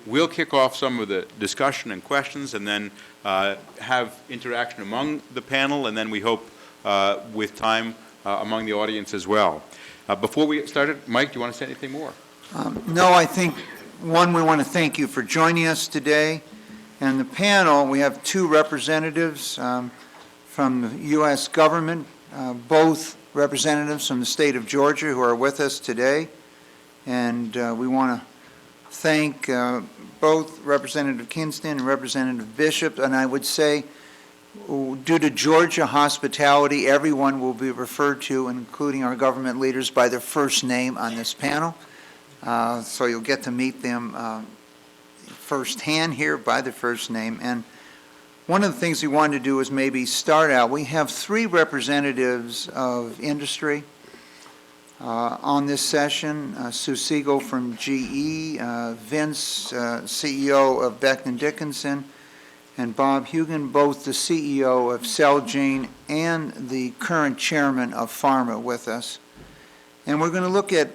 we'll kick off some of the discussion and questions and then have interaction among the panel, and then we hope with time among the audience as well. Before we get started, Mike, do you want to say anything more? No, I think, one, we want to thank you for joining us today. And the panel, we have two representatives from the U.S. government, both representatives from the state of Georgia who are with us today. And we want to thank both Representative Kinston and Representative Bishop. And I would say, due to Georgia hospitality, everyone will be referred to, including our government leaders, by their first name on this panel. So you'll get to meet them firsthand here by their first name. And one of the things we wanted to do is maybe start out. We have three representatives of industry on this session. Sue Siegel from GE, Vince, CEO of Becton Dickinson, and Bob Hugan, both the CEO of Celgene and the current chairman of Pharma, with us. And we're going to look at,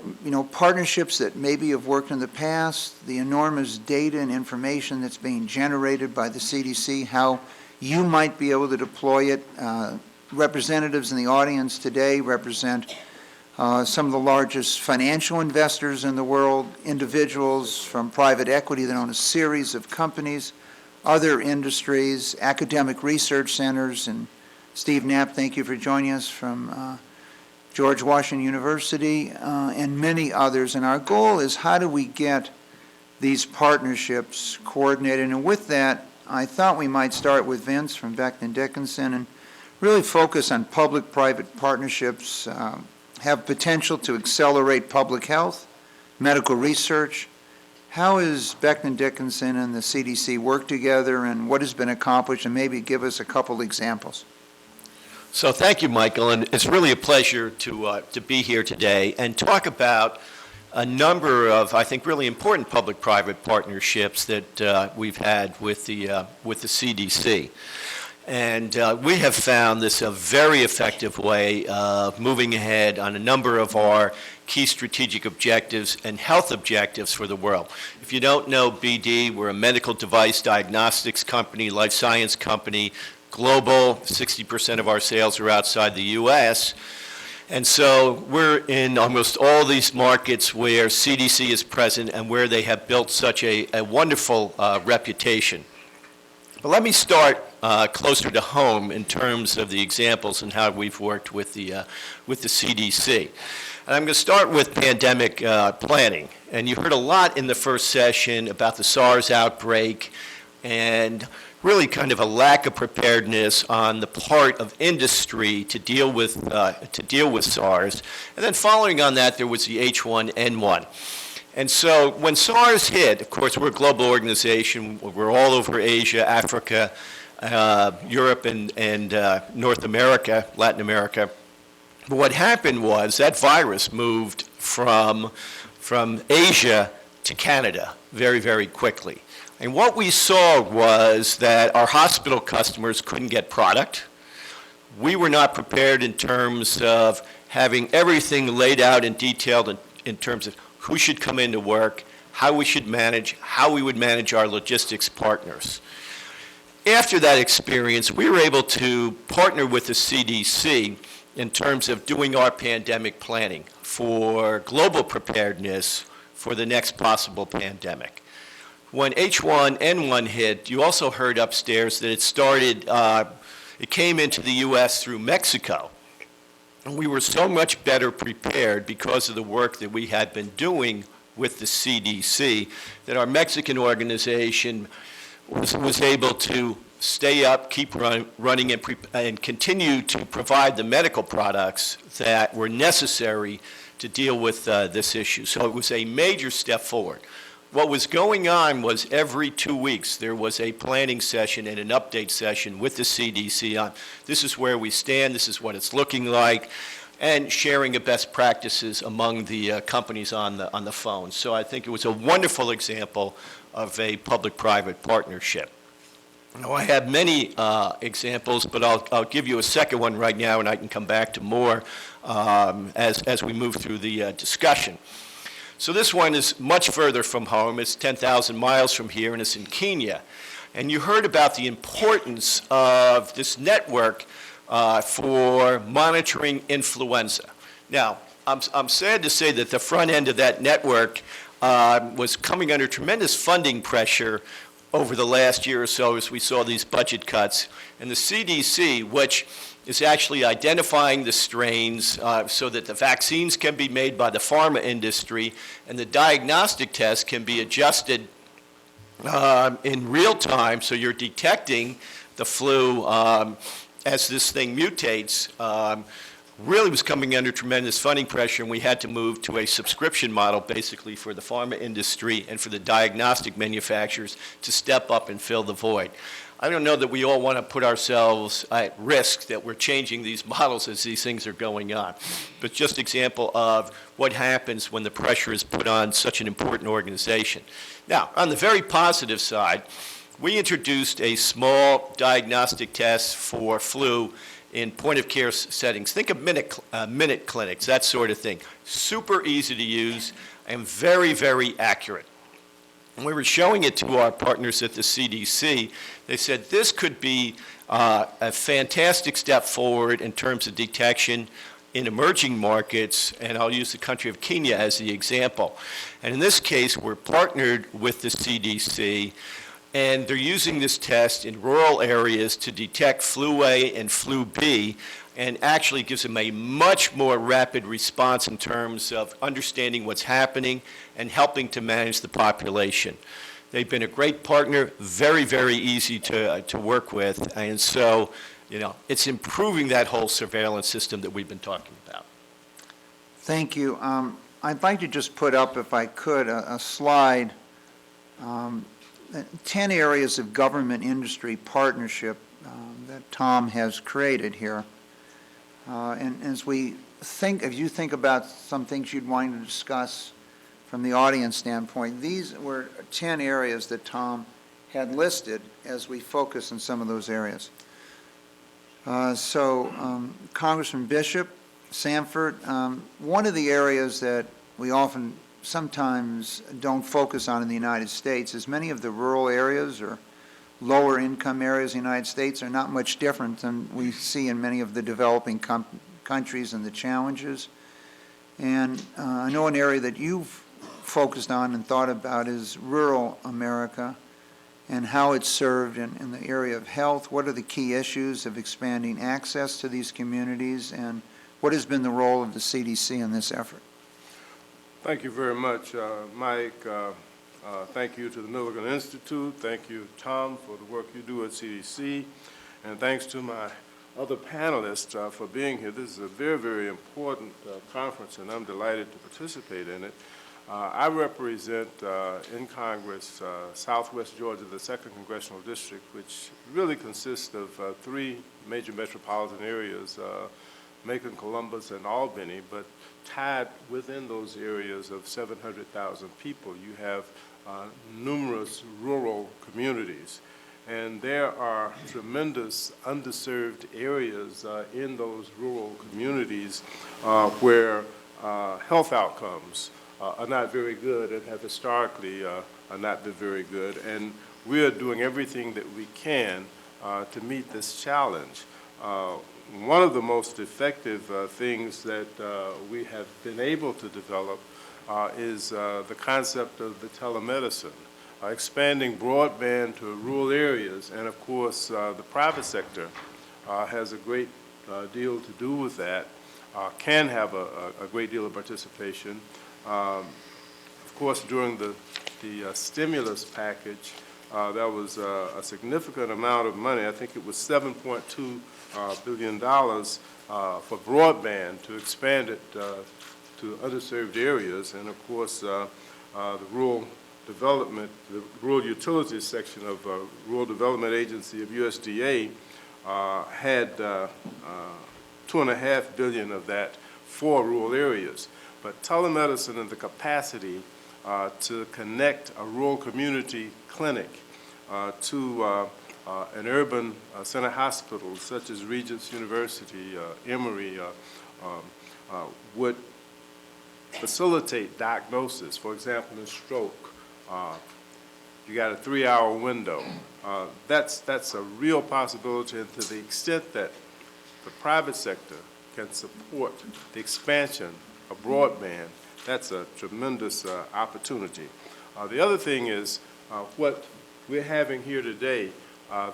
partnerships that maybe have worked in the past, the enormous data and information that's being generated by the CDC, how you might be able to deploy it. Representatives in the audience today represent some of the largest financial investors in the world, individuals from private equity that own a series of companies, other industries, academic research centers, and Steve Knapp, thank you for joining us from George Washington University, and many others. And our goal is, how do we get these partnerships coordinated? And with that, I thought we might start with Vince from Becton Dickinson and really focus on public-private partnerships, have potential to accelerate public health, medical research. How has Becton Dickinson and the CDC worked together, and what has been accomplished, and maybe give us a couple examples. So thank you, Michael, and it's really a pleasure to be here today and talk about a number of, I think, really important public-private partnerships that we've had with the CDC. And we have found this a very effective way of moving ahead on a number of our key strategic objectives and health objectives for the world. If you don't know BD, we're a medical device diagnostics company, life science company, global. 60% of our sales are outside the U.S. And so we're in almost all these markets where CDC is present and where they have built such a wonderful reputation. But let me start closer to home in terms of the examples and how we've worked with the CDC. And I'm going to start with pandemic planning. And you heard a lot in the first session about the SARS outbreak and really kind of a lack of preparedness on the part of industry to deal with SARS. And then following on that, there was the H1N1. And so when SARS hit, of course, we're a global organization. We're all over Asia, Africa, Europe, and North America, Latin America. But what happened was that virus moved from Asia to Canada very, very quickly. And what we saw was that our hospital customers couldn't get product. We were not prepared in terms of having everything laid out and detailed in terms of who should come into work, how we should manage, how we would manage our logistics partners. After that experience, we were able to partner with the CDC in terms of doing our pandemic planning for global preparedness for the next possible pandemic. When H1N1 hit, you also heard upstairs that it came into the U.S. through Mexico. And we were so much better prepared because of the work that we had been doing with the CDC that our Mexican organization was able to stay up, keep running, and continue to provide the medical products that were necessary to deal with this issue. So it was a major step forward. What was going on was every 2 weeks there was a planning session and an update session with the CDC on this is where we stand, this is what it's looking like, and sharing of best practices among the companies on the phone. So I think it was a wonderful example of a public-private partnership. Now, I have many examples, but I'll give you a second one right now, and I can come back to more as we move through the discussion. So this one is much further from home. It's 10,000 miles from here, and it's in Kenya. And you heard about the importance of this network for monitoring influenza. Now, I'm sad to say that the front end of that network was coming under tremendous funding pressure over the last year or so as we saw these budget cuts. And the CDC, which is actually identifying the strains so that the vaccines can be made by the pharma industry and the diagnostic tests can be adjusted in real time, so you're detecting the flu as this thing mutates, really was coming under tremendous funding pressure, and we had to move to a subscription model basically for the pharma industry and for the diagnostic manufacturers to step up and fill the void. I don't know that we all want to put ourselves at risk that we're changing these models as these things are going on, but just example of what happens when the pressure is put on such an important organization. Now, on the very positive side, we introduced a small diagnostic test for flu in point-of-care settings. Think of minute clinics, that sort of thing. Super easy to use and very, very accurate. When we were showing it to our partners at the CDC, they said this could be a fantastic step forward in terms of detection in emerging markets, and I'll use the country of Kenya as the example. And in this case, we're partnered with the CDC, and they're using this test in rural areas to detect flu A and flu B, and actually gives them a much more rapid response in terms of understanding what's happening and helping to manage the population. They've been a great partner, very, very easy to work with, and so, you know, it's improving that whole surveillance system that we've been talking about. Thank you. I'd like to just put up, if I could, a slide, 10 areas of government-industry partnership that Tom has created here. And as we think, if you think about some things you'd want to discuss from the audience standpoint, these were 10 areas that Tom had listed as we focus on some of those areas. Congressman Bishop, Sanford, one of the areas that we sometimes don't focus on in the United States is many of the rural areas or lower income areas in the United States are not much different than we see in many of the developing countries and the challenges. And I know an area that you've focused on and thought about is rural America and how it's served in the area of health. What are the key issues of expanding access to these communities, and what has been the role of the CDC in this effort? Thank you very much, Mike. Thank you to the Milken Institute. Thank you, Tom, for the work you do at CDC. And thanks to my other panelists for being here. This is a very, very important conference, and I'm delighted to participate in it. I represent in Congress Southwest Georgia, the 2nd Congressional District, which really consists of 3 major metropolitan areas, Macon, Columbus, and Albany, but tied within those areas of 700,000 people, you have numerous rural communities. And there are tremendous underserved areas in those rural communities where health outcomes are not very good and have historically not been very good. And we are doing everything that we can to meet this challenge. One of the most effective things that we have been able to develop is the concept of the telemedicine, expanding broadband to rural areas, and of course the private sector has a great deal to do with that, can have a great deal of participation. Of course, during the stimulus package, there was a significant amount of money. I think it was $7.2 billion for broadband to expand it to underserved areas. And of course, the rural development, the rural utilities section of Rural Development Agency of USDA had $2.5 billion of that for rural areas. But telemedicine and the capacity to connect a rural community clinic to an urban center hospital such as Regents University, Emory, would facilitate diagnosis. For example, in stroke, you got a 3-hour window. That's a real possibility, and to the extent that the private sector can support the expansion of broadband, that's a tremendous opportunity. The other thing is what we're having here today,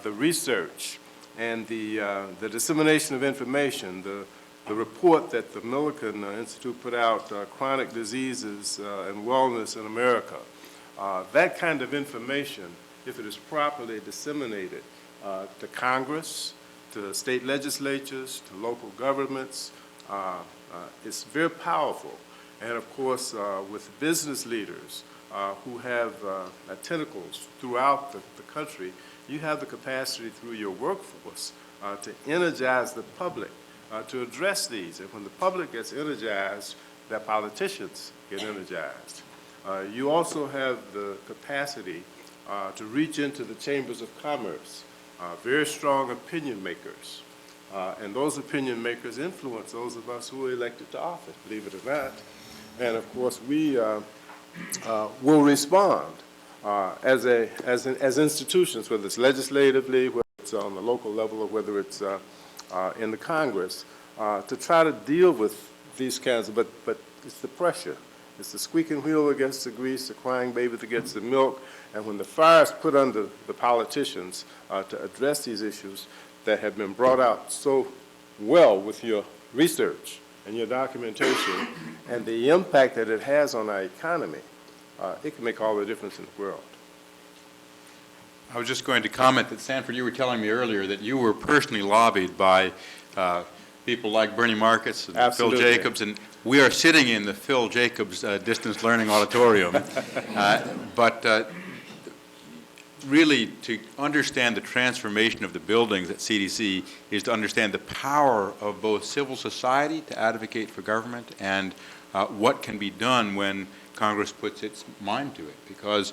the research and the dissemination of information, the report that the Milken Institute put out, Chronic Diseases and Wellness in America. That kind of information, if it is properly disseminated to Congress, to state legislatures, to local governments, it's very powerful. And of course, with business leaders who have tentacles throughout the country, you have the capacity through your workforce to energize the public to address these. And when the public gets energized, their politicians get energized. You also have the capacity to reach into the chambers of commerce, very strong opinion makers. And those opinion makers influence those of us who are elected to office, believe it or not. And of course, we will respond as institutions, whether it's legislatively, whether it's on the local level, or whether it's in the Congress, to try to deal with these kinds of, but it's the pressure. It's the squeaking wheel against the grease, the crying baby against the milk, and when the fire is put under the politicians to address these issues that have been brought out so well with your research and your documentation and the impact that it has on our economy, it can make all the difference in the world. I was just going to comment that, Sanford, you were telling me earlier that you were personally lobbied by people like Bernie Marcus and Absolutely. Phil Jacobs, and we are sitting in the Phil Jacobs Distance Learning Auditorium. But really, to understand the transformation of the buildings at CDC is to understand the power of both civil society to advocate for government and what can be done when Congress puts its mind to it. Because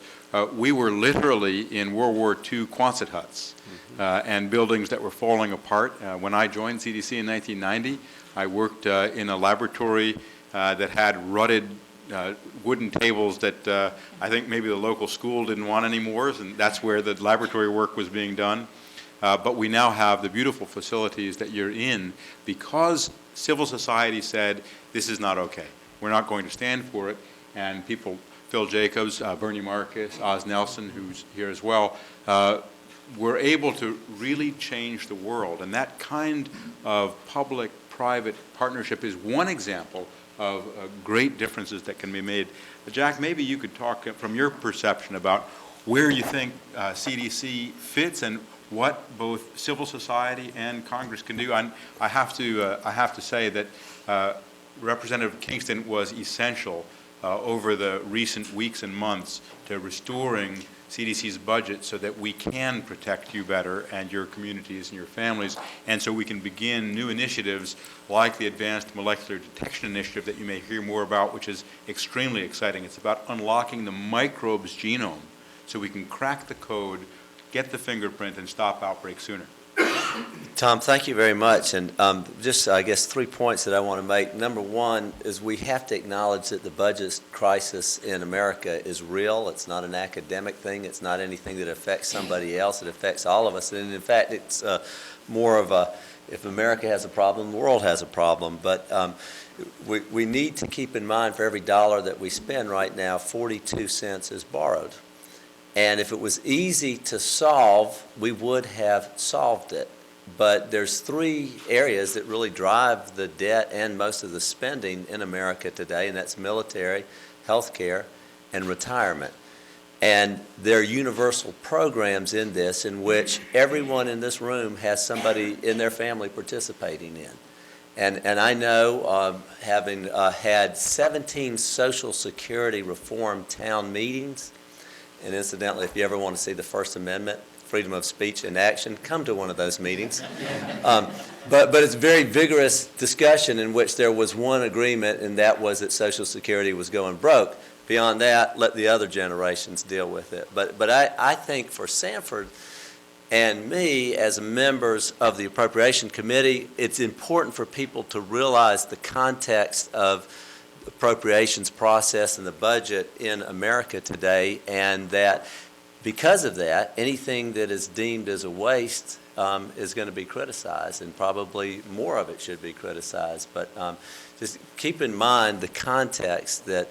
we were literally in World War II Quonset huts and buildings that were falling apart. When I joined CDC in 1990, I worked in a laboratory that had rutted wooden tables that I think maybe the local school didn't want anymore, and that's where the laboratory work was being done. But we now have the beautiful facilities that you're in because civil society said, this is not okay. We're not going to stand for it. And people, Phil Jacobs, Bernie Marcus, Oz Nelson, who's here as well, were able to really change the world. And that kind of public-private partnership is one example of great differences that can be made. Jack, maybe you could talk from your perception about where you think CDC fits and what both civil society and Congress can do. And I have to say that Representative Kingston was essential over the recent weeks and months to restoring CDC's budget so that we can protect you better and your communities and your families, and so we can begin new initiatives like the Advanced Molecular Detection Initiative that you may hear more about, which is extremely exciting. It's about unlocking the microbe's genome so we can crack the code, get the fingerprint, and stop outbreaks sooner. Tom, thank you very much. And just, I guess, 3 points that I want to make. Number one is we have to acknowledge that the budget crisis in America is real. It's not an academic thing. It's not anything that affects somebody else. It affects all of us. And in fact, it's more of a, if America has a problem, the world has a problem. But we need to keep in mind for every dollar that we spend right now, 42 cents is borrowed. And if it was easy to solve, we would have solved it. But there's 3 areas that really drive the debt and most of the spending in America today, and that's military, healthcare, and retirement. And there are universal programs in this in which everyone in this room has somebody in their family participating in. And I know, having had 17 Social Security reform town meetings, and incidentally, if you ever want to see the First Amendment, freedom of speech in action, come to one of those meetings. But it's a very vigorous discussion in which there was one agreement, and that was that Social Security was going broke. Beyond that, let the other generations deal with it. But I think for Sanford and me, as members of the Appropriation Committee, it's important for people to realize the context of appropriations process and the budget in America today, and that because of that, anything that is deemed as a waste is going to be criticized, and probably more of it should be criticized. But just keep in mind the context that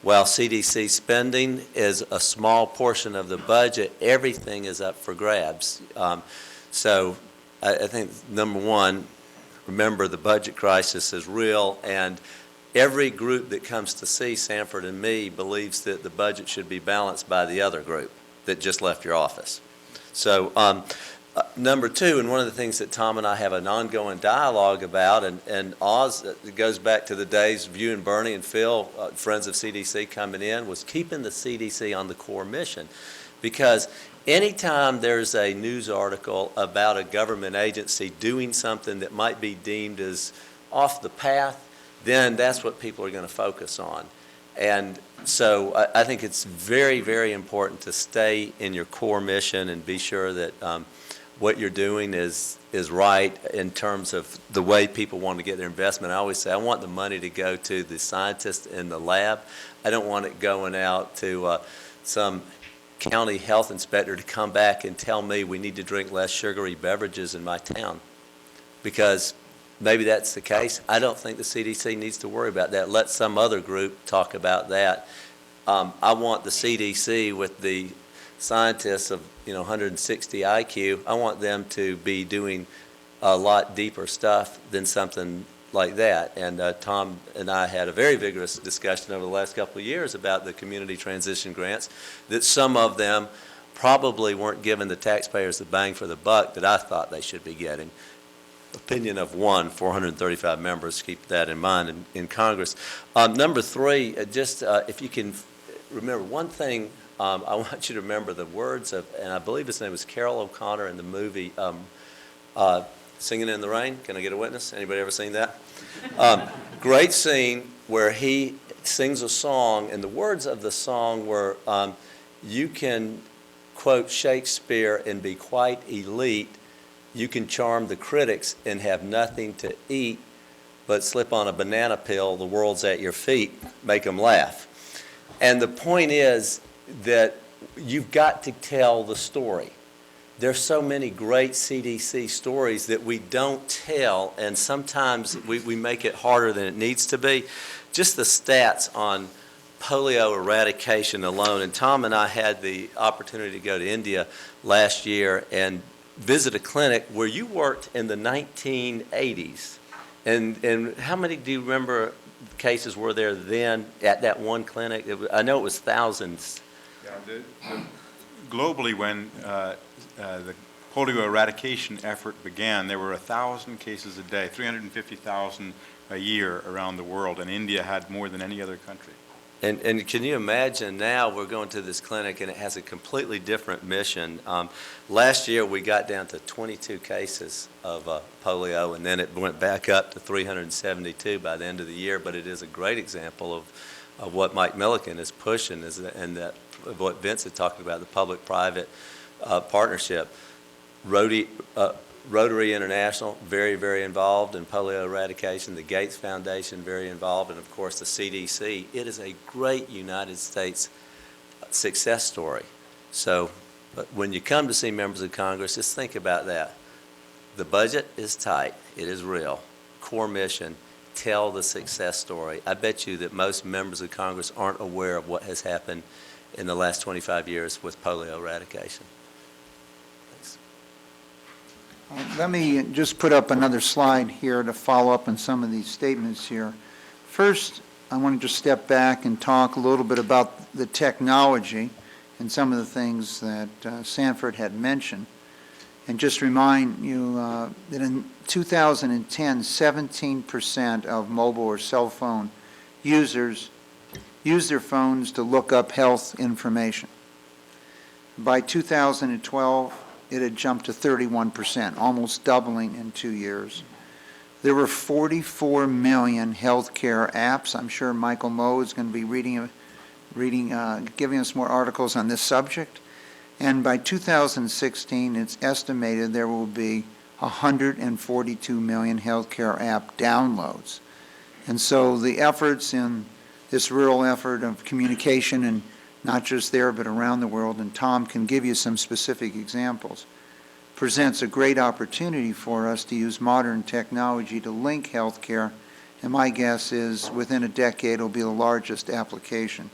while CDC spending is a small portion of the budget, everything is up for grabs. So I think, number one, remember the budget crisis is real, and every group that comes to see Sanford and me believes that the budget should be balanced by the other group that just left your office. So number two, and one of the things that Tom and I have an ongoing dialogue about, and Oz, it goes back to the days of you and Bernie and Phil, friends of CDC coming in, was keeping the CDC on the core mission. Because anytime there's a news article about a government agency doing something that might be deemed as off the path, then that's what people are going to focus on. And so I think it's very, very important to stay in your core mission and be sure that what you're doing is right in terms of the way people want to get their investment. I always say I want the money to go to the scientists in the lab. I don't want it going out to some county health inspector to come back and tell me we need to drink less sugary beverages in my town. Because maybe that's the case. I don't think the CDC needs to worry about that. Let some other group talk about that. I want the CDC with the scientists of 160 IQ. I want them to be doing a lot deeper stuff than something like that. And Tom and I had a very vigorous discussion over the last couple of years about the community transition grants, that some of them probably weren't giving the taxpayers the bang for the buck that I thought they should be getting. Opinion of 435 members, keep that in mind in Congress. Number three, just if you can remember one thing, I want you to remember the words of, and I believe his name was Carol O'Connor in the movie Singing in the Rain. Can I get a witness? Anybody ever seen that? Great scene where he sings a song, and the words of the song were, you can quote Shakespeare and be quite elite. You can charm the critics and have nothing to eat, but slip on a banana peel, the world's at your feet, make them laugh. And the point is that you've got to tell the story. There's so many great CDC stories that we don't tell, and sometimes we make it harder than it needs to be. Just the stats on polio eradication alone, and Tom and I had the opportunity to go to India last year and visit a clinic where you worked in the 1980s. And how many do you remember cases were there then at that one clinic? I know it was thousands. Yeah, globally, when the polio eradication effort began, there were 1,000 cases a day, 350,000 a year around the world, and India had more than any other country. And can you imagine now we're going to this clinic and it has a completely different mission. Last year we got down to 22 cases of polio, and then it went back up to 372 by the end of the year, but it is a great example of what Mike Milken is pushing, and that what Vince had talked about, the public-private partnership. Rotary International, very, very involved in polio eradication. The Gates Foundation, very involved. And, of course, the CDC. It is a great United States success story. So when you come to see members of Congress, just think about that. The budget is tight. It is real. Core mission, tell the success story. I bet you that most members of Congress aren't aware of what has happened in the last 25 years with polio eradication. Let me just put up another slide here to follow up on some of these statements here. First, I want to just step back and talk a little bit about the technology and some of the things that Sanford had mentioned. And just remind you that in 2010, 17% of mobile or cell phone users use their phones to look up health information. By 2012, it had jumped to 31%, almost doubling in 2 years. There were 44 million healthcare apps. I'm sure Michael Moe is going to be giving us more articles on this subject. And by 2016, it's estimated there will be 142 million healthcare app downloads. And so the efforts in this rural effort of communication, and not just there but around the world, and Tom can give you some specific examples, presents a great opportunity for us to use modern technology to link healthcare, and my guess is within a decade it'll be the largest application.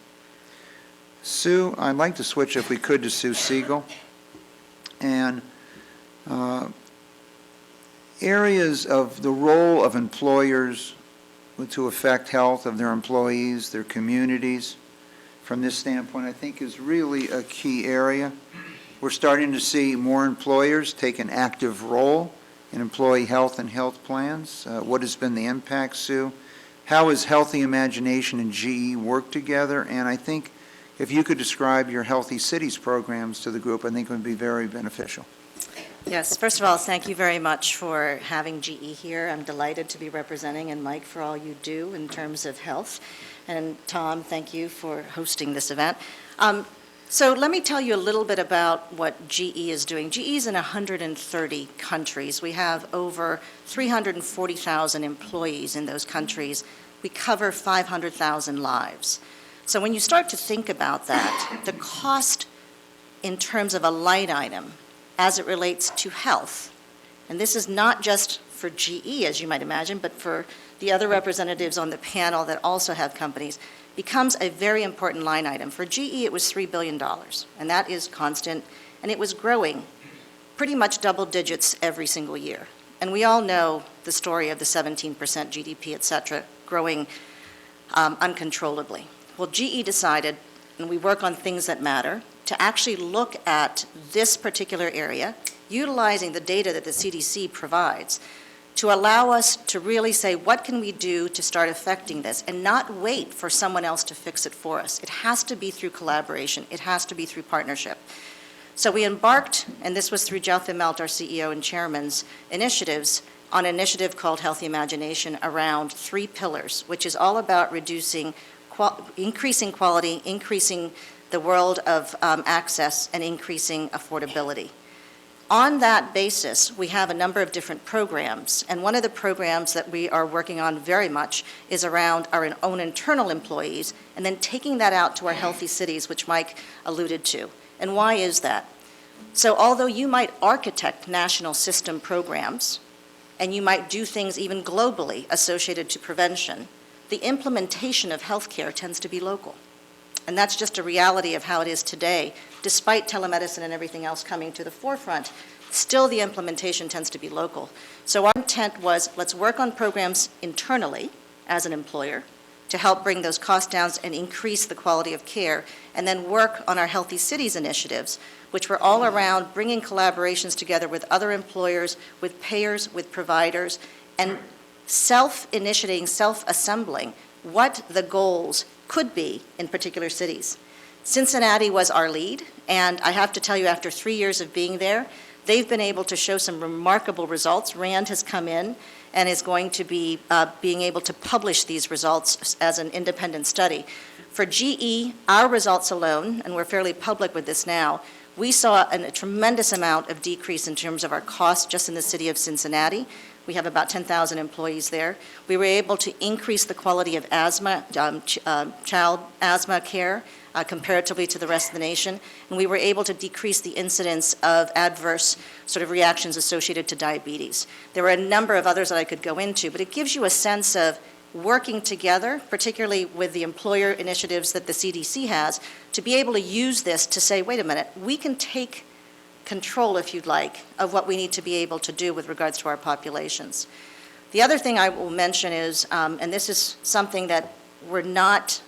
Sue, I'd like to switch, if we could, to Sue Siegel. And areas of the role of employers to affect health of their employees, their communities, from this standpoint, I think is really a key area. We're starting to see more employers take an active role in employee health and health plans. What has been the impact, Sue? How has Healthy Imagination and GE worked together? And I think if you could describe your Healthy Cities programs to the group, I think it would be very beneficial. Yes, first of all, thank you very much for having GE here. I'm delighted to be representing, and Mike, for all you do in terms of health. And Tom, thank you for hosting this event. So let me tell you a little bit about what GE is doing. GE is in 130 countries. We have over 340,000 employees in those countries. We cover 500,000 lives. So when you start to think about that, the cost in terms of a line item as it relates to health, and this is not just for GE, as you might imagine, but for the other representatives on the panel that also have companies, becomes a very important line item. For GE, it was $3 billion, and that is constant, and it was growing pretty much double digits every single year. And we all know the story of the 17% GDP, et cetera, growing uncontrollably. Well, GE decided, and we work on things that matter, to actually look at this particular area, utilizing the data that the CDC provides, to allow us to really say, what can we do to start affecting this, and not wait for someone else to fix it for us. It has to be through collaboration. It has to be through partnership. So we embarked, and this was through Jeff Immelt, our CEO and chairman's initiatives, on an initiative called Healthy Imagination around 3 pillars, which is all about increasing quality, increasing the world of access, and increasing affordability. On that basis, we have a number of different programs, and one of the programs that we are working on very much is around our own internal employees, and then taking that out to our healthy cities, which Mike alluded to. And why is that? So although you might architect national system programs, and you might do things even globally associated to prevention, the implementation of healthcare tends to be local. And that's just a reality of how it is today. Despite telemedicine and everything else coming to the forefront, still the implementation tends to be local. So our intent was, let's work on programs internally as an employer to help bring those costs down and increase the quality of care, and then work on our Healthy Cities initiatives, which were all around bringing collaborations together with other employers, with payers, with providers, and self-initiating, self-assembling what the goals could be in particular cities. Cincinnati was our lead, and I have to tell you, after 3 years of being there, they've been able to show some remarkable results. RAND has come in and is going to be being able to publish these results as an independent study. For GE, our results alone, and we're fairly public with this now, we saw a tremendous amount of decrease in terms of our costs just in the city of Cincinnati. We have about 10,000 employees there. We were able to increase the quality of asthma, child asthma care comparatively to the rest of the nation, and we were able to decrease the incidence of adverse sort of reactions associated to diabetes. There were a number of others that I could go into, but it gives you a sense of working together, particularly with the employer initiatives that the CDC has, to be able to use this to say, wait a minute, we can take control, if you'd like, of what we need to be able to do with regards to our populations. The other thing I will mention is, and this is something that we're not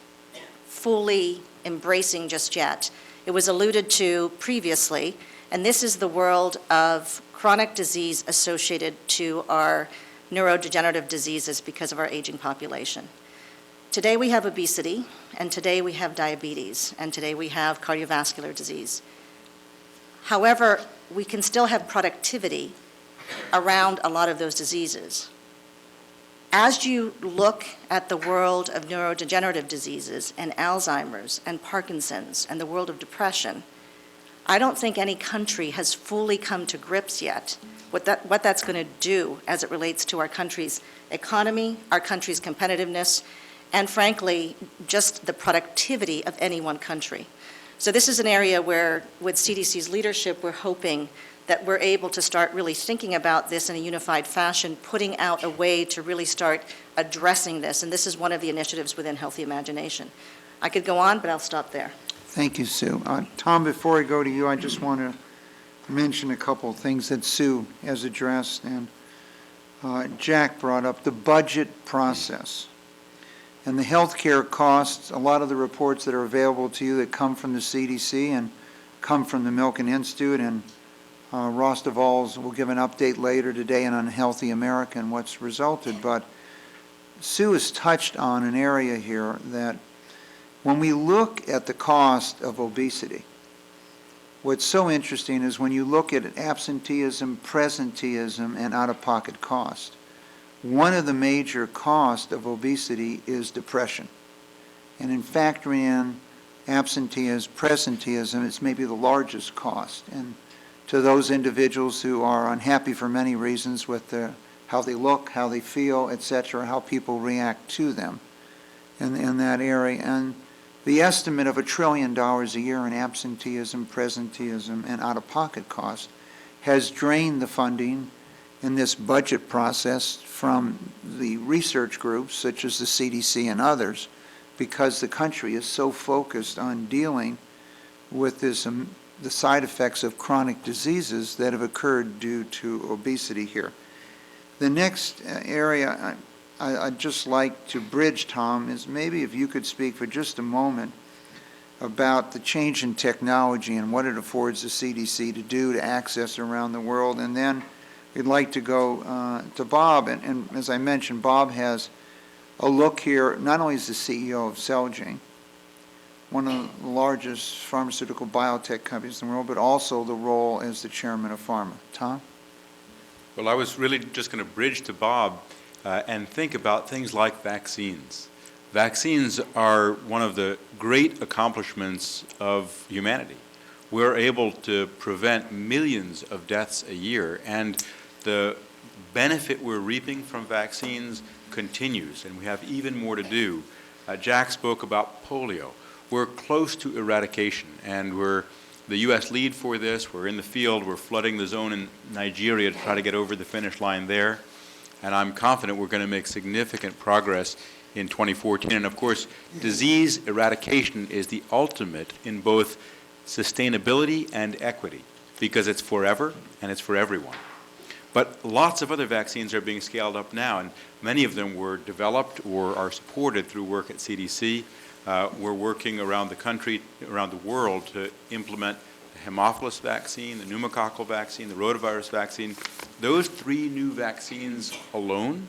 fully embracing just yet, it was alluded to previously, and this is the world of chronic disease associated to our neurodegenerative diseases because of our aging population. Today we have obesity, and today we have diabetes, and today we have cardiovascular disease. However, we can still have productivity around a lot of those diseases. As you look at the world of neurodegenerative diseases and Alzheimer's and Parkinson's and the world of depression, I don't think any country has fully come to grips yet what that's going to do as it relates to our country's economy, our country's competitiveness, and frankly, just the productivity of any one country. So this is an area where, with CDC's leadership, we're hoping that we're able to start really thinking about this in a unified fashion, putting out a way to really start addressing this. And this is one of the initiatives within Healthy Imagination. I could go on, but I'll stop there. Thank you, Sue. Tom, before I go to you, I just want to mention a couple of things that Sue has addressed and Jack brought up, the budget process. And the healthcare costs, a lot of the reports that are available to you that come from the CDC and come from the Milken Institute, and Ross DeVos will give an update later today on Unhealthy America and what's resulted. But Sue has touched on an area here that when we look at the cost of obesity, what's so interesting is when you look at absenteeism, presenteeism, and out-of-pocket cost, one of the major costs of obesity is depression. And in factoring in absenteeism, presenteeism, it's maybe the largest cost. And to those individuals who are unhappy for many reasons with how they look, how they feel, et cetera, how people react to them in that area. And the estimate of $1 trillion a year in absenteeism, presenteeism, and out-of-pocket costs has drained the funding in this budget process from the research groups, such as the CDC and others, because the country is so focused on dealing with this, the side effects of chronic diseases that have occurred due to obesity here. The next area I'd just like to bridge, Tom, is maybe if you could speak for just a moment about the change in technology and what it affords the CDC to do to access around the world. And then we'd like to go to Bob. And as I mentioned, Bob has a look here, not only as the CEO of Celgene, one of the largest pharmaceutical biotech companies in the world, but also the role as the chairman of pharma. Tom? Well, I was really just going to bridge to Bob and think about things like vaccines. Vaccines are one of the great accomplishments of humanity. We're able to prevent millions of deaths a year, and the benefit we're reaping from vaccines continues, and we have even more to do. Jack spoke about polio. We're close to eradication, and we're the U.S. lead for this. We're in the field. We're flooding the zone in Nigeria to try to get over the finish line there. And I'm confident we're going to make significant progress in 2014. And of course, disease eradication is the ultimate in both sustainability and equity, because it's forever and it's for everyone. But lots of other vaccines are being scaled up now, and many of them were developed or are supported through work at CDC. We're working around the country, around the world, to implement the Haemophilus vaccine, the pneumococcal vaccine, the rotavirus vaccine. Those 3 new vaccines alone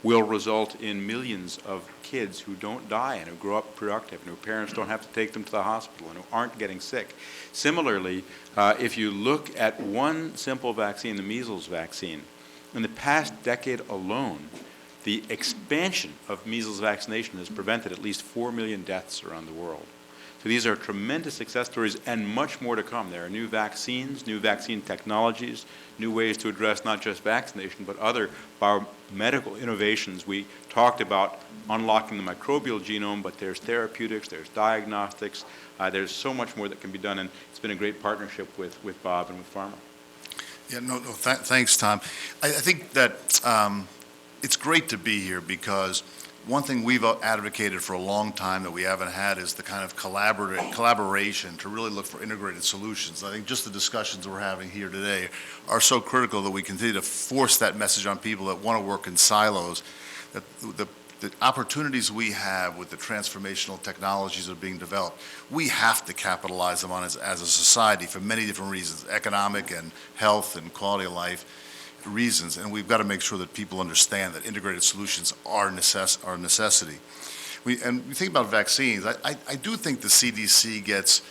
will result in millions of kids who don't die and who grow up productive and whose parents don't have to take them to the hospital and who aren't getting sick. Similarly, if you look at one simple vaccine, the measles vaccine, in the past decade alone, the expansion of measles vaccination has prevented at least 4 million deaths around the world. So these are tremendous success stories and much more to come. There are new vaccines, new vaccine technologies, new ways to address not just vaccination, but other biomedical innovations. We talked about unlocking the microbial genome, but there's therapeutics, there's diagnostics, there's so much more that can be done, and it's been a great partnership with Bob and with pharma. Yeah, thanks, Tom. I think that it's great to be here because one thing we've advocated for a long time that we haven't had is the kind of collaboration to really look for integrated solutions. I think just the discussions we're having here today are so critical that we continue to force that message on people that want to work in silos, that the opportunities we have with the transformational technologies that are being developed, we have to capitalize them on as a society for many different reasons, economic and health and quality of life reasons, and we've got to make sure that people understand that integrated solutions are a necessity. We think about vaccines. I do think the CDC gets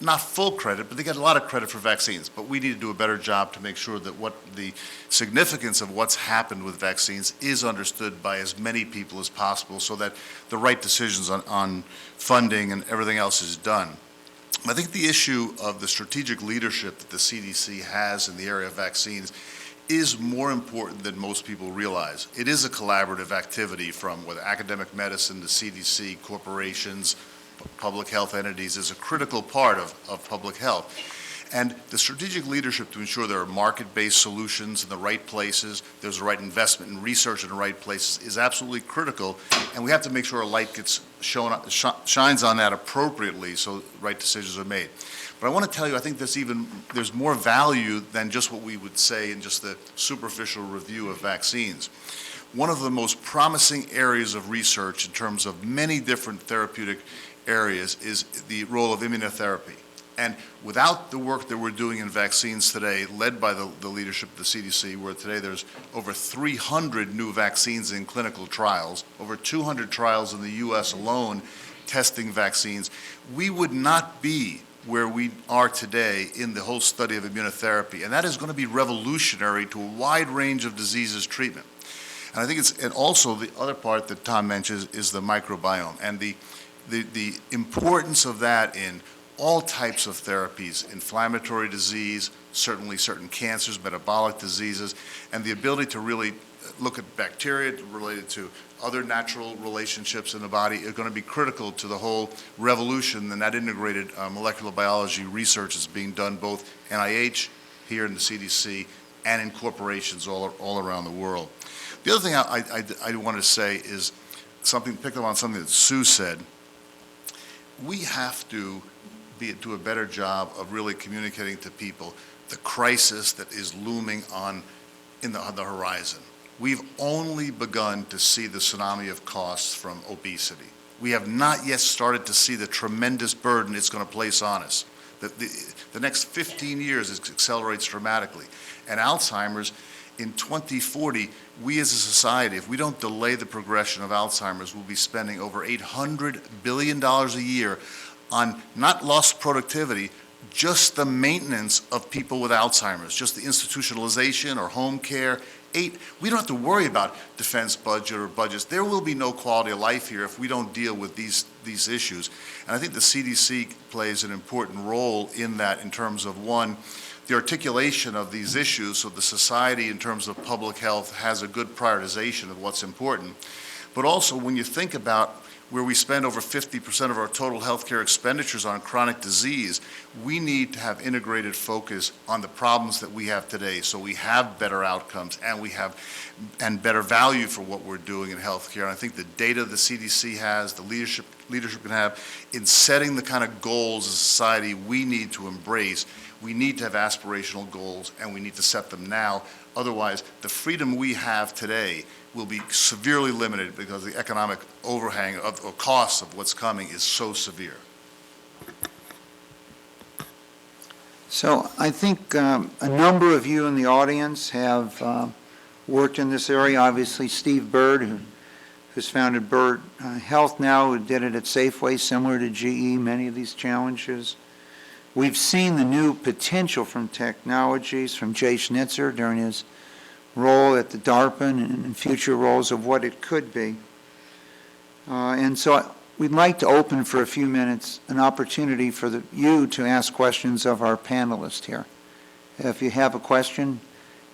not full credit, but they get a lot of credit for vaccines. But we need to do a better job to make sure that what the significance of what's happened with vaccines is understood by as many people as possible so that the right decisions on funding and everything else is done. I think the issue of the strategic leadership that the CDC has in the area of vaccines is more important than most people realize. It is a collaborative activity from whether academic medicine to CDC, corporations, public health entities is a critical part of public health. And the strategic leadership to ensure there are market-based solutions in the right places, there's the right investment in research in the right places is absolutely critical, and we have to make sure a light gets shines on that appropriately so right decisions are made. But I want to tell you, I think there's more value than just what we would say in just the superficial review of vaccines. One of the most promising areas of research in terms of many different therapeutic areas is the role of immunotherapy. And without the work that we're doing in vaccines today, led by the leadership of the CDC, where today there's over 300 new vaccines in clinical trials, over 200 trials in the U.S. alone testing vaccines, we would not be where we are today in the whole study of immunotherapy. And that is going to be revolutionary to a wide range of diseases treatment. And I think and also the other part that Tom mentions is the microbiome and the importance of that in all types of therapies, inflammatory disease, certainly certain cancers, metabolic diseases, and the ability to really look at bacteria related to other natural relationships in the body are going to be critical to the whole revolution, and that integrated molecular biology research is being done both NIH, here in the CDC, and in corporations all around the world. The other thing I want to say is pick up on something that Sue said. We have to do a better job of really communicating to people the crisis that is looming on the horizon. We've only begun to see the tsunami of costs from obesity. We have not yet started to see the tremendous burden it's going to place on us. The next 15 years, it accelerates dramatically. And Alzheimer's, in 2040, we as a society, if we don't delay the progression of Alzheimer's, we'll be spending over $800 billion a year on not lost productivity, just the maintenance of people with Alzheimer's, just the institutionalization or home care. We don't have to worry about defense budget or budgets. There will be no quality of life here if we don't deal with these issues. And I think the CDC plays an important role in that in terms of, one, the articulation of these issues so the society in terms of public health has a good prioritization of what's important. But also when you think about where we spend over 50% of our total healthcare expenditures on chronic disease, we need to have integrated focus on the problems that we have today so we have better outcomes and better value for what we're doing in healthcare. And I think the data the CDC has, the leadership can have in setting the kind of goals as a society we need to embrace. We need to have aspirational goals, and we need to set them now. Otherwise, the freedom we have today will be severely limited because the economic overhang or cost of what's coming is so severe. So I think a number of you in the audience have worked in this area. Obviously, Steve Bird, who's founded Bird Health now, who did it at Safeway, similar to GE, many of these challenges. We've seen the new potential from technologies from Jay Schnitzer during his role at the DARPA and future roles of what it could be. And so we'd like to open for a few minutes an opportunity for you to ask questions of our panelists here. If you have a question,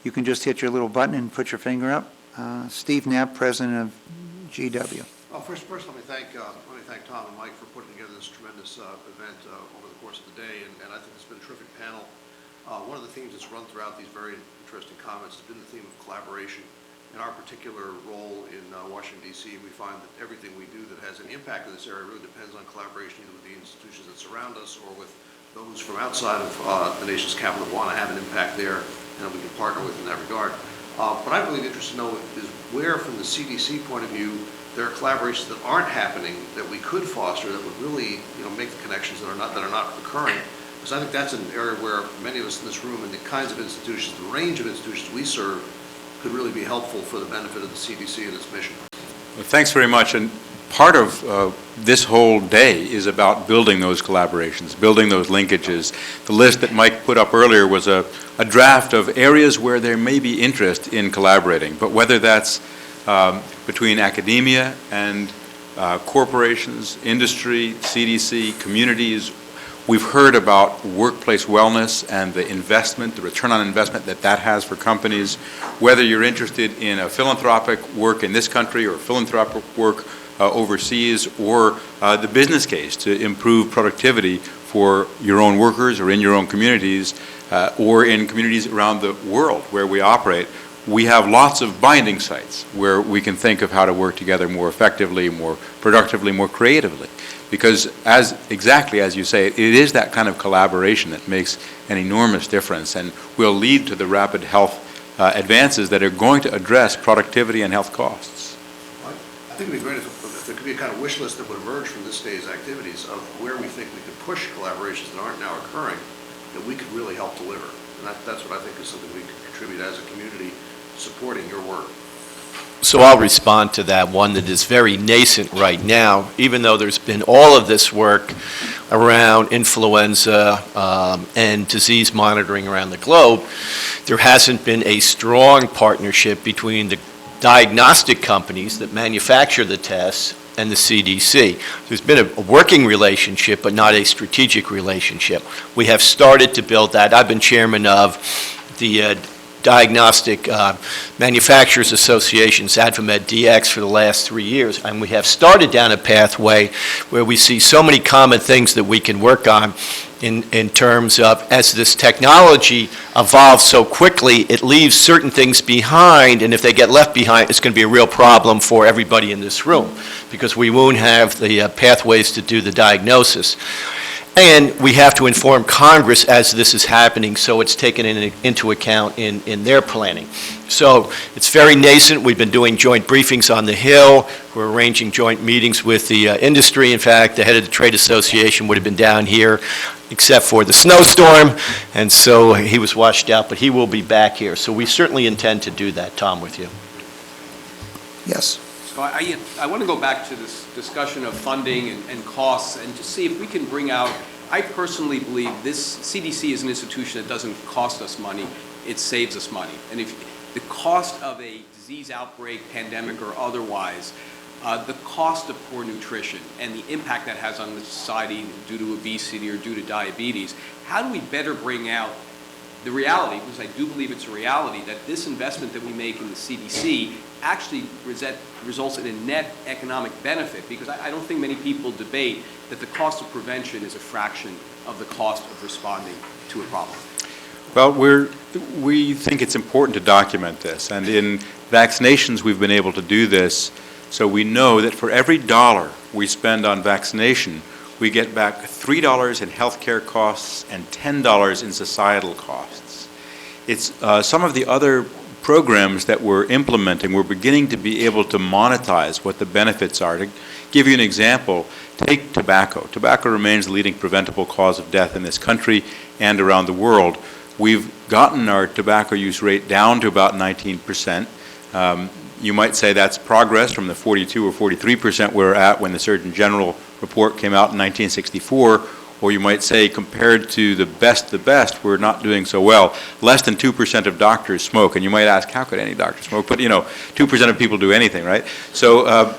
you can just hit your little button and put your finger up. Steve Knapp, President of GW. Well, first let me thank Tom and Mike for putting together this tremendous event over the course of the day, and I think it's been a terrific panel. One of the themes that's run throughout these very interesting comments has been the theme of collaboration. In our particular role in Washington, D.C., we find that everything we do that has an impact in this area really depends on collaboration either with the institutions that surround us or with those from outside of the nation's capital that want to have an impact there and that we can partner with in that regard. What I'm really interested to know is where, from the CDC point of view, there are collaborations that aren't happening that we could foster that would really, make the connections that are not occurring. Because I think that's an area where many of us in this room and the kinds of institutions, the range of institutions we serve, could really be helpful for the benefit of the CDC and its mission. Well, thanks very much. And part of this whole day is about building those collaborations, building those linkages. The list that Mike put up earlier was a draft of areas where there may be interest in collaborating, but whether that's between academia and corporations, industry, CDC, communities, We've heard about workplace wellness and the investment, the return on investment that has for companies. Whether you're interested in a philanthropic work in this country or philanthropic work overseas, or the business case to improve productivity for your own workers or in your own communities or in communities around the world where we operate, we have lots of binding sites where we can think of how to work together more effectively, more productively, more creatively. Because exactly as you say, it is that kind of collaboration that makes an enormous difference and will lead to the rapid health advances that are going to address productivity and health costs. I think it would be great if there could be a kind of wish list that would emerge from this day's activities of where we think we could push collaborations that aren't now occurring, that we could really help deliver. And that's what I think is something we can contribute as a community, supporting your work. So I'll respond to that, one that is very nascent right now, even though there's been all of this work around influenza and disease monitoring around the globe. There hasn't been a strong partnership between the diagnostic companies that manufacture the tests and the CDC. There's been a working relationship, but not a strategic relationship. We have started to build that. I've been chairman of the Diagnostic Manufacturers Association's AdvaMed DX for the last 3 years, and we have started down a pathway where we see so many common things that we can work on in terms of, as this technology evolves so quickly, it leaves certain things behind, and if they get left behind, it's going to be a real problem for everybody in this room, because we won't have the pathways to do the diagnosis. And we have to inform Congress as this is happening, so it's taken into account in their planning. So it's very nascent. We've been doing joint briefings on the Hill. We're arranging joint meetings with the industry. In fact, the head of the trade association would have been down here except for the snowstorm, and so he was washed out, but he will be back here. So we certainly intend to do that, Tom, with you. Yes. So I want to go back to this discussion of funding and costs and just see if we can bring out, I personally believe this CDC is an institution that doesn't cost us money, it saves us money. And if the cost of a disease outbreak, pandemic or otherwise, the cost of poor nutrition and the impact that has on the society due to obesity or due to diabetes, how do we better bring out the reality, because I do believe it's a reality, that this investment that we make in the CDC actually results in a net economic benefit, because I don't think many people debate that the cost of prevention is a fraction of the cost of responding to a problem. Well, we think it's important to document this, and in vaccinations we've been able to do this, so we know that for every dollar we spend on vaccination, we get back $3 in healthcare costs and $10 in societal costs. It's some of the other programs that we're implementing, we're beginning to be able to monetize what the benefits are. To give you an example, take tobacco. Tobacco remains the leading preventable cause of death in this country and around the world. We've gotten our tobacco use rate down to about 19%. You might say that's progress from the 42 or 43% we were at when the Surgeon General report came out in 1964, or you might say compared to the best, we're not doing so well. Less than 2% of doctors smoke, and you might ask, how could any doctor smoke? But 2% of people do anything, right? So,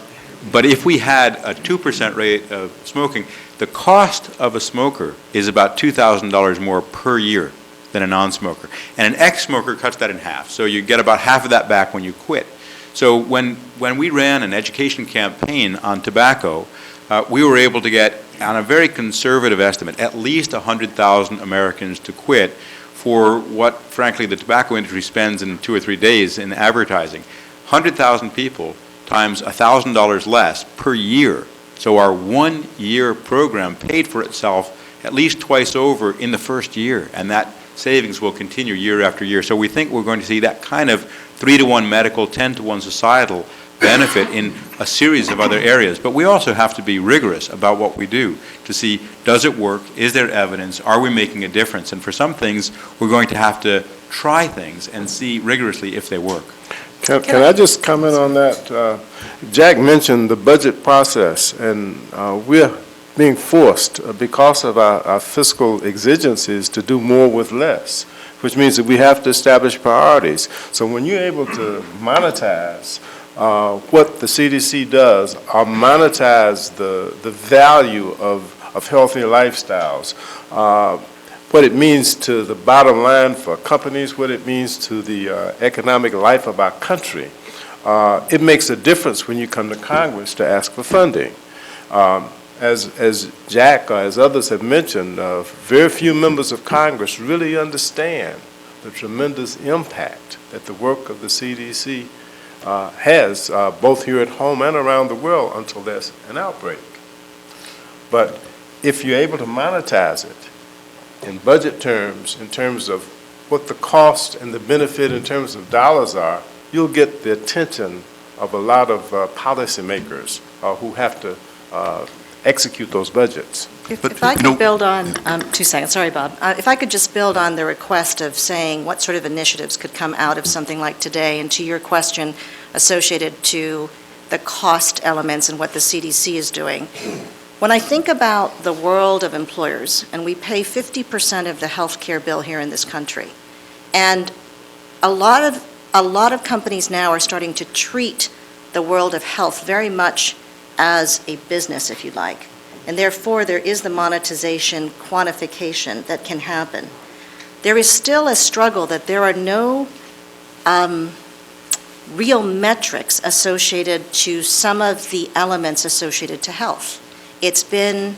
but if we had a 2% rate of smoking, the cost of a smoker is about $2,000 more per year than a non-smoker. And an ex-smoker cuts that in half, so you get about half of that back when you quit. So when we ran an education campaign on tobacco, we were able to get, on a very conservative estimate, at least 100,000 Americans to quit for what, frankly, the tobacco industry spends in 2 or 3 days in advertising. 100,000 people times $1,000 less per year. So our 1-year program paid for itself at least twice over in the first year, and that savings will continue year after year. So we think we're going to see that kind of 3-to-1 medical, 10-to-1 societal benefit in a series of other areas. But we also have to be rigorous about what we do to see, does it work? Is there evidence? Are we making a difference? And for some things, we're going to have to try things and see rigorously if they work. Can I just comment on that? Jack mentioned the budget process, and we're being forced because of our fiscal exigencies to do more with less, which means that we have to establish priorities. So when you're able to monetize what the CDC does, or monetize the value of of healthy lifestyles, what it means to the bottom line for companies, what it means to the economic life of our country. It makes a difference when you come to Congress to ask for funding. As Jack or as others have mentioned, very few members of Congress really understand the tremendous impact that the work of the CDC has, both here at home and around the world until there's an outbreak. But if you're able to monetize it in budget terms, in terms of what the cost and the benefit in terms of dollars are, you'll get the attention of a lot of policymakers who have to execute those budgets. If I could build on, 2 seconds, sorry, Bob. If I could just build on the request of saying what sort of initiatives could come out of something like today, and to your question associated to the cost elements and what the CDC is doing. When I think about the world of employers, and we pay 50% of the health care bill here in this country, and a lot of companies now are starting to treat the world of health very much as a business, if you like. And therefore, there is the monetization quantification that can happen. There is still a struggle that there are no real metrics associated to some of the elements associated to health. It's been,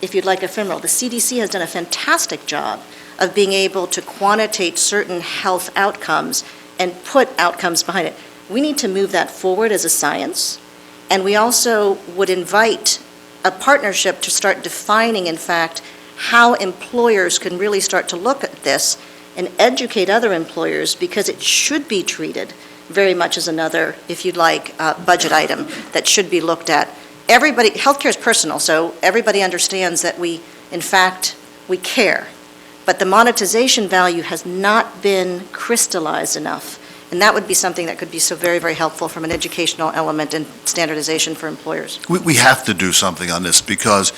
if you'd like, ephemeral. The CDC has done a fantastic job of being able to quantitate certain health outcomes and put outcomes behind it. We need to move that forward as a science, and we also would invite a partnership to start defining, in fact, how employers can really start to look at this and educate other employers, because it should be treated very much as another, if you'd like, budget item that should be looked at. Everybody, healthcare is personal, so everybody understands that we care. But the monetization value has not been crystallized enough. And that would be something that could be so very, very helpful from an educational element and standardization for employers. We have to do something on this because,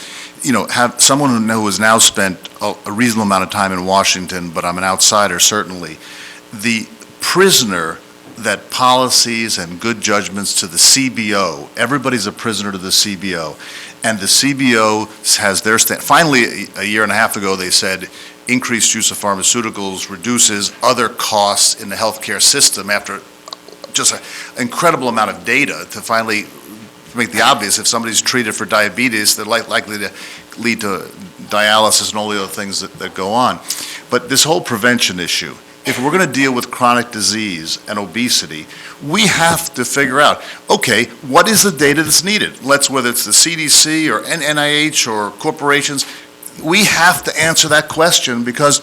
have someone who has now spent a reasonable amount of time in Washington, but I'm an outsider certainly, the prisoner that policies and good judgments to the CBO, everybody's a prisoner to the CBO, and the CBO has their stand. Finally, a year and a half ago, they said increased use of pharmaceuticals reduces other costs in the healthcare system after just an incredible amount of data to finally make the obvious. If somebody's treated for diabetes, they're likely to lead to dialysis and all the other things that go on. But this whole prevention issue, if we're going to deal with chronic disease and obesity, we have to figure out, okay, what is the data that's needed? Whether it's the CDC or NIH or corporations, we have to answer that question because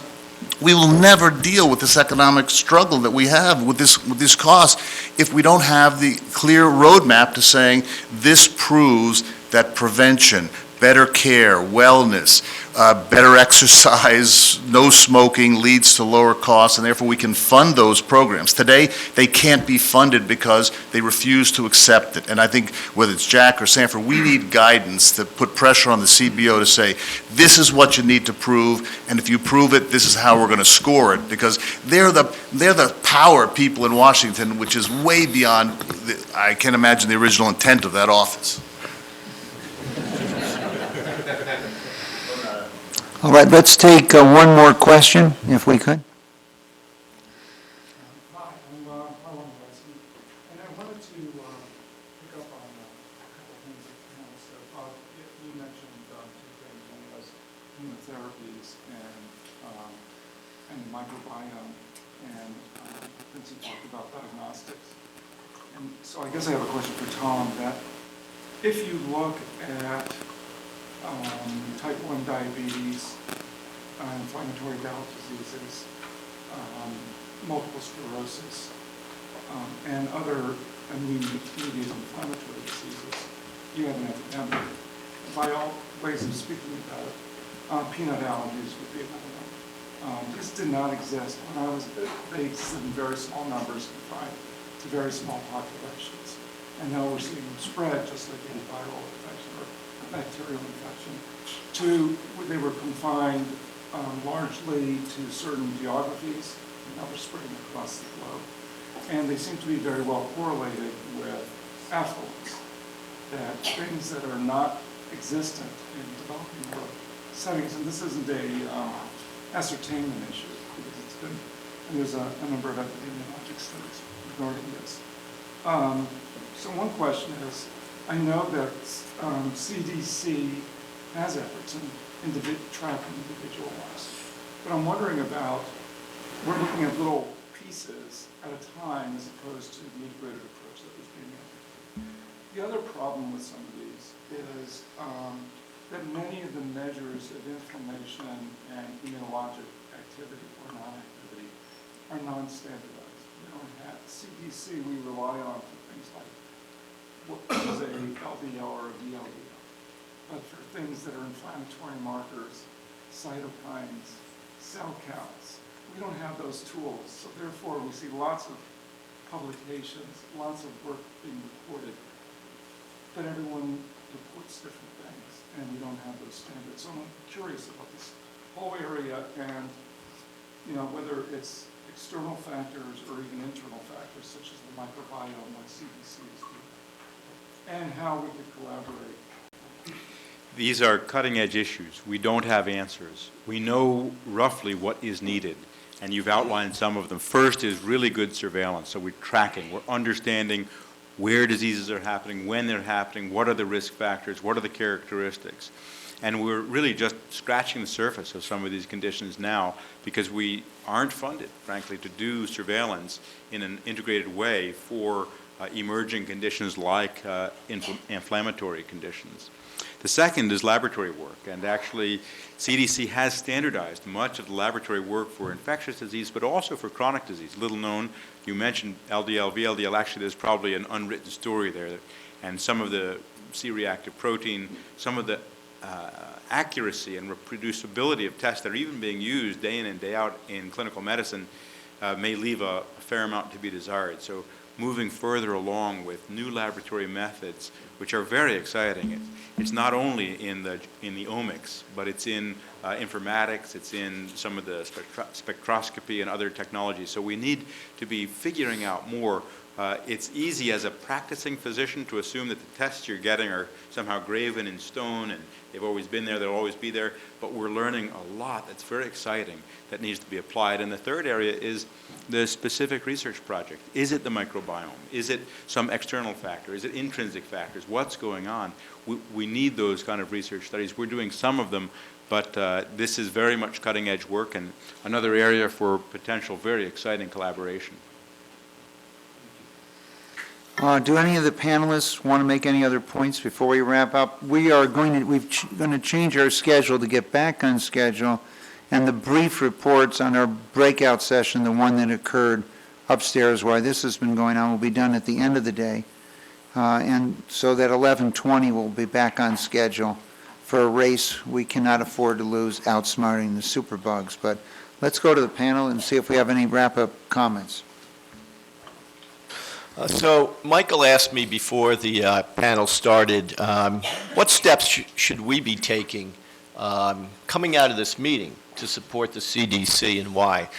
we will never deal with this economic struggle that we have with this cost if we don't have the clear roadmap to saying this proves that prevention, better care, wellness, better exercise, no smoking leads to lower costs, and therefore we can fund those programs. Today, they can't be funded because they refuse to accept it. And I think whether it's Jack or Sanford, we need guidance to put pressure on the CBO to say, this is what you need to prove, and if you prove it, this is how we're going to score it, because they're the power people in Washington, which is way beyond, I can't imagine the original intent of that office. All right, let's take one more question, if we could. Hi, I'm Harlan Weston, and I wanted to pick up on a couple of things that Pam said. You mentioned two things. One was chemotherapies and microbiome, and Vincent talked about diagnostics. And so I guess I have a question for Tom, that if you look at type 1 diabetes, inflammatory bowel diseases, multiple sclerosis, and other immune-mediated inflammatory diseases, you have an epidemic. By all ways of speaking about it, peanut allergies would be another one. This did not exist when I was, they existed in very small numbers, confined to very small populations. And now we're seeing them spread, just like any viral infection or bacterial infection, they were confined largely to certain geographies, and now they're spreading across the globe. And they seem to be very well correlated with affluence, that things that are not existent in developing work settings, and this isn't a ascertainment issue, because it's been, and there's a number of epidemiologic studies regarding this. So one question is, I know that CDC has efforts in tracking individuals, but I'm wondering about, we're looking at little pieces at a time as opposed to the integrated approach that was being advocated. The other problem with some of these is that many of the measures of inflammation and immunologic activity or non-activity are non-standardized. We don't have CDC, we rely on for things like what is a LDL or a VLDL. But for things that are inflammatory markers, cytokines, cell counts, we don't have those tools. So therefore, we see lots of publications, lots of work being reported, but everyone reports different things, and we don't have those standards. So I'm curious about this whole area, and whether it's external factors or even internal factors, such as the microbiome, like CDC is doing, and how we could collaborate. These are cutting-edge issues. We don't have answers. We know roughly what is needed, and you've outlined some of them. First is really good surveillance, so we're tracking. We're understanding where diseases are happening, when they're happening, what are the risk factors, what are the characteristics. And we're really just scratching the surface of some of these conditions now because we aren't funded, frankly, to do surveillance in an integrated way for emerging conditions like inflammatory conditions. The second is laboratory work, and actually CDC has standardized much of the laboratory work for infectious disease, but also for chronic disease. Little known, you mentioned LDL, VLDL, actually there's probably an unwritten story there, and some of the C-reactive protein, some of the accuracy and reproducibility of tests that are even being used day in and day out in clinical medicine may leave a fair amount to be desired. So moving further along with new laboratory methods, which are very exciting. It's not only in the omics, but it's in informatics, it's in some of the spectroscopy and other technologies. So we need to be figuring out more. It's easy as a practicing physician to assume that the tests you're getting are somehow graven in stone and they've always been there, they'll always be there, but we're learning a lot that's very exciting that needs to be applied. And the third area is the specific research project. Is it the microbiome? Is it some external factor? Is it intrinsic factors? What's going on? We need those kind of research studies. We're doing some of them, but this is very much cutting edge work and another area for potential very exciting collaboration. Do any of the panelists want to make any other points before we wrap up? We're going to change our schedule to get back on schedule, and the brief reports on our breakout session, the one that occurred upstairs while this has been going on, will be done at the end of the day. And so that 11:20 will be back on schedule for a race we cannot afford to lose, outsmarting the superbugs. But let's go to the panel and see if we have any wrap-up comments. So Michael asked me before the panel started, what steps should we be taking coming out of this meeting to support the CDC and why?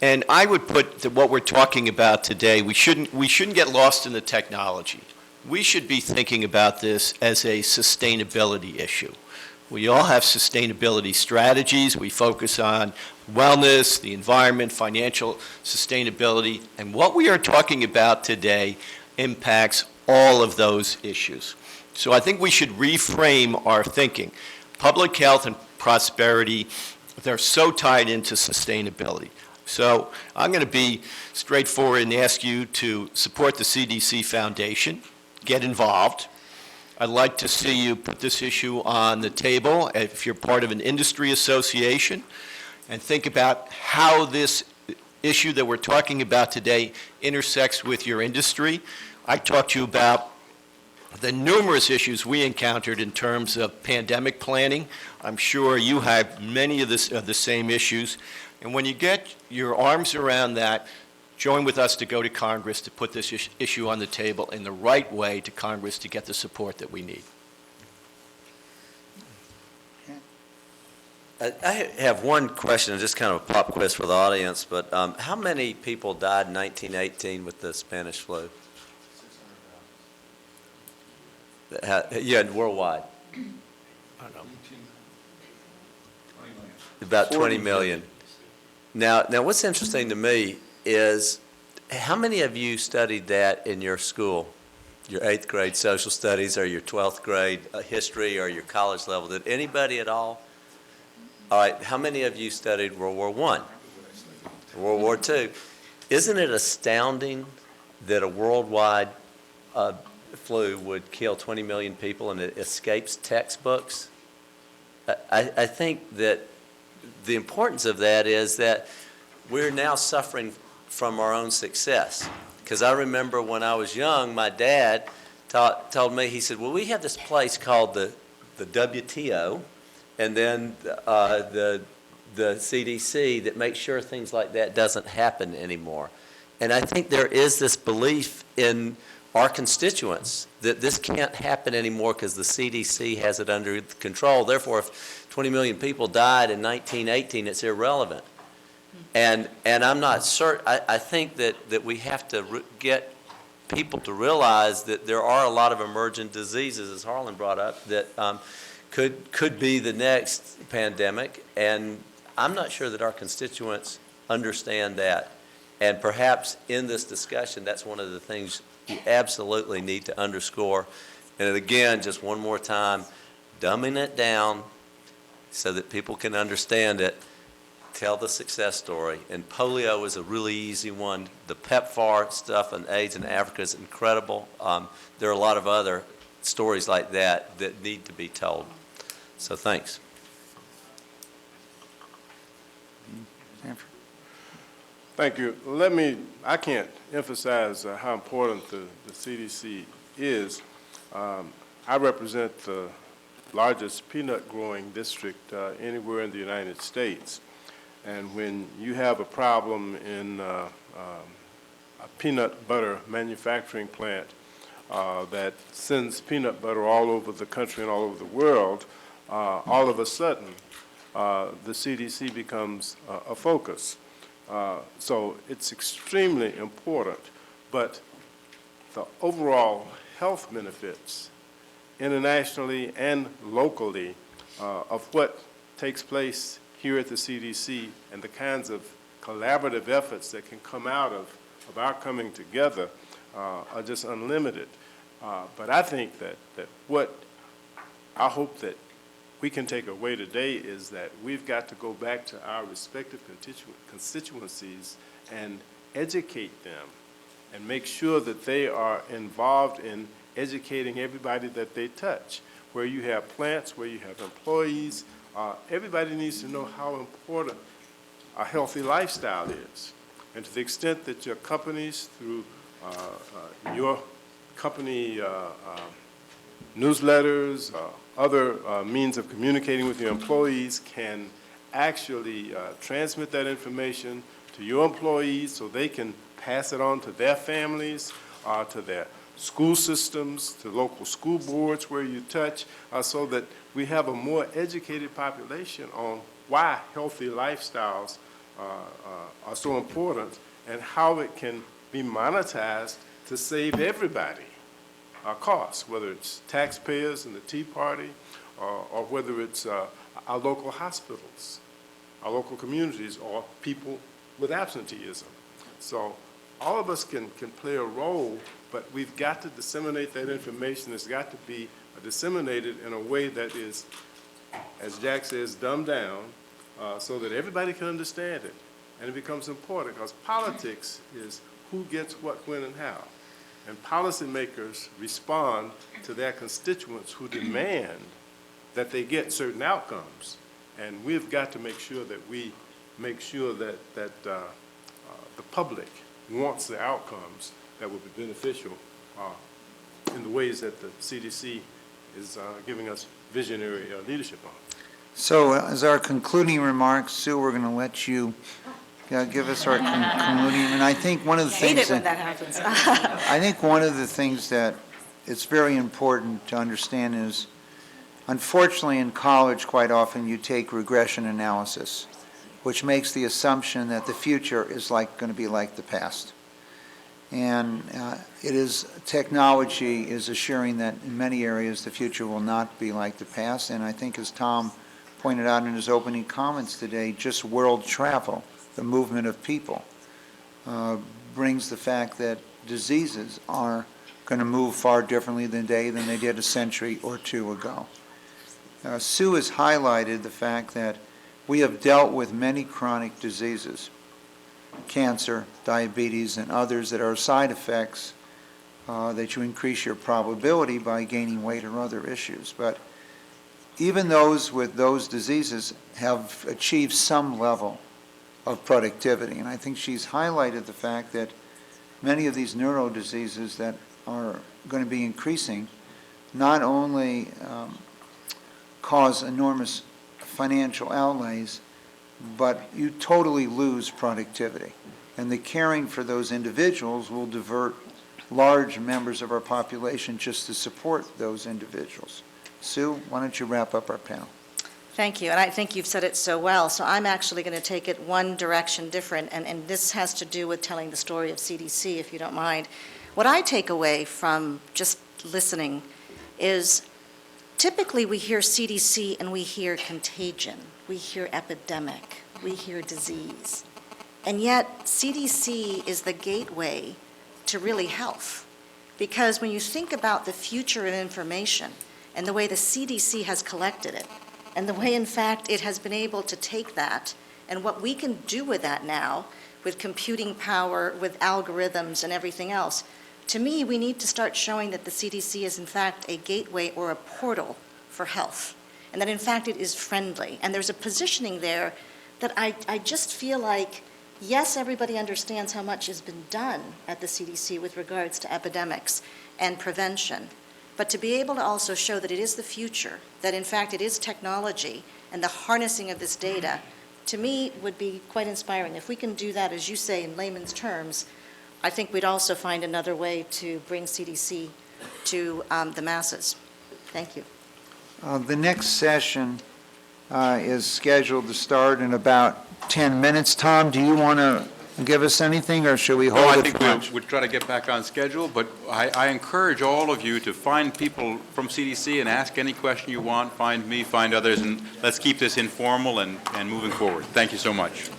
And I would put that what we're talking about today, we shouldn't get lost in the technology. We should be thinking about this as a sustainability issue. We all have sustainability strategies. We focus on wellness, the environment, financial sustainability, and what we are talking about today impacts all of those issues. So I think we should reframe our thinking. Public health and prosperity, they're so tied into sustainability. So I'm going to be straightforward and ask you to support the CDC Foundation, get involved. I'd like to see you put this issue on the table if you're part of an industry association and think about how this issue that we're talking about today intersects with your industry. I talked to you about the numerous issues we encountered in terms of pandemic planning. I'm sure you have many of the same issues. And when you get your arms around that, join with us to go to Congress to put this issue on the table in the right way to Congress to get the support that we need. I have one question, just kind of a pop quiz for the audience, but how many people died in 1918 with the Spanish flu? 600,000. Yeah, worldwide. I don't know. About 20 million. Now, what's interesting to me is how many of you studied that in your school? Your 8th grade social studies or your 12th grade history or your college level? Did anybody at all? All right, how many of you studied World War I? World War II? Isn't it astounding that a worldwide flu would kill 20 million people and it escapes textbooks? I think that the importance of that is that we're now suffering from our own success. Because I remember when I was young, my dad told me, he said, well, we have this place called the WTO and then the CDC that makes sure things like that doesn't happen anymore. And I think there is this belief in our constituents that this can't happen anymore because the CDC has it under control. Therefore, if 20 million people died in 1918, it's irrelevant. And I'm not certain. I think that we have to get people to realize that there are a lot of emergent diseases, as Harlan brought up, that could be the next pandemic. And I'm not sure that our constituents understand that. And perhaps in this discussion, that's one of the things you absolutely need to underscore. And again, just one more time, dumbing it down so that people can understand it. Tell the success story. And polio is a really easy one. The PEPFAR stuff and AIDS in Africa is incredible. There are a lot of other stories like that that need to be told. So thanks. Thank you. I can't emphasize how important the CDC is. I represent the largest peanut growing district anywhere in the United States. And when you have a problem in a peanut butter manufacturing plant that sends peanut butter all over the country and all over the world, all of a sudden the CDC becomes a focus. So it's extremely important, but the overall health benefits internationally and locally of what takes place here at the CDC and the kinds of collaborative efforts that can come out of our coming together are just unlimited. But I think that what I hope that we can take away today is that we've got to go back to our respective constituencies and educate them and make sure that they are involved in educating everybody that they touch. Where you have plants, where you have employees, everybody needs to know how important a healthy lifestyle is. And to the extent that your companies, through your company newsletters, other means of communicating with your employees, can actually transmit that information to your employees so they can pass it on to their families, to their school systems, to local school boards where you touch, so that we have a more educated population on why healthy lifestyles are so important and how it can be monetized to save everybody costs, whether it's taxpayers and the Tea Party, or whether it's our local hospitals, our local communities, or people with absenteeism. So all of us can play a role, but we've got to disseminate that information. It's got to be disseminated in a way that is, as Jack says, dumbed down, so that everybody can understand it. And it becomes important, because politics is who gets what, when, and how. And policymakers respond to their constituents who demand that they get certain outcomes. And we've got to make sure that we make sure that the public wants the outcomes that will be beneficial in the ways that the CDC is giving us visionary leadership on. So as our concluding remarks, Sue, we're going to let you give us our concluding. And I think one of the I hate things it when that happens. I think one of the things that it's very important to understand is, unfortunately, in college, quite often you take regression analysis, which makes the assumption that the future is going to be like the past. And technology is assuring that in many areas, the future will not be like the past. And I think, as Tom pointed out in his opening comments today, just world travel, the movement of people, brings the fact that diseases are going to move far differently today than they did a century or two ago. Sue has highlighted the fact that we have dealt with many chronic diseases, cancer, diabetes, and others that are side effects that you increase your probability by gaining weight or other issues. But even those with those diseases have achieved some level of productivity. And I think she's highlighted the fact that many of these neuro diseases that are going to be increasing not only cause enormous financial outlays, but you totally lose productivity. And the caring for those individuals will divert large members of our population just to support those individuals. Sue, why don't you wrap up our panel? Thank you, and I think you've said it so well. So I'm actually going to take it one direction different, and this has to do with telling the story of CDC, if you don't mind. What I take away from just listening is typically we hear CDC and we hear contagion, we hear epidemic, we hear disease. And yet CDC is the gateway to really health. Because when you think about the future of information and the way the CDC has collected it, and the way, in fact, it has been able to take that and what we can do with that now, with computing power, with algorithms and everything else, to me, we need to start showing that the CDC is, in fact, a gateway or a portal for health, and that, in fact, it is friendly. And there's a positioning there that I just feel like, yes, everybody understands how much has been done at the CDC with regards to epidemics and prevention, but to be able to also show that it is the future, that, in fact, it is technology, and the harnessing of this data, to me, would be quite inspiring. If we can do that, as you say, in layman's terms, I think we'd also find another way to bring CDC to the masses. Thank you. The next session is scheduled to start in about 10 minutes. Tom, do you want to give us anything, or should we hold I it think for lunch? we'll try to get back on schedule, but I encourage all of you to find people from CDC and ask any question you want, find me, find others, and let's keep this informal and moving forward. Thank you so much.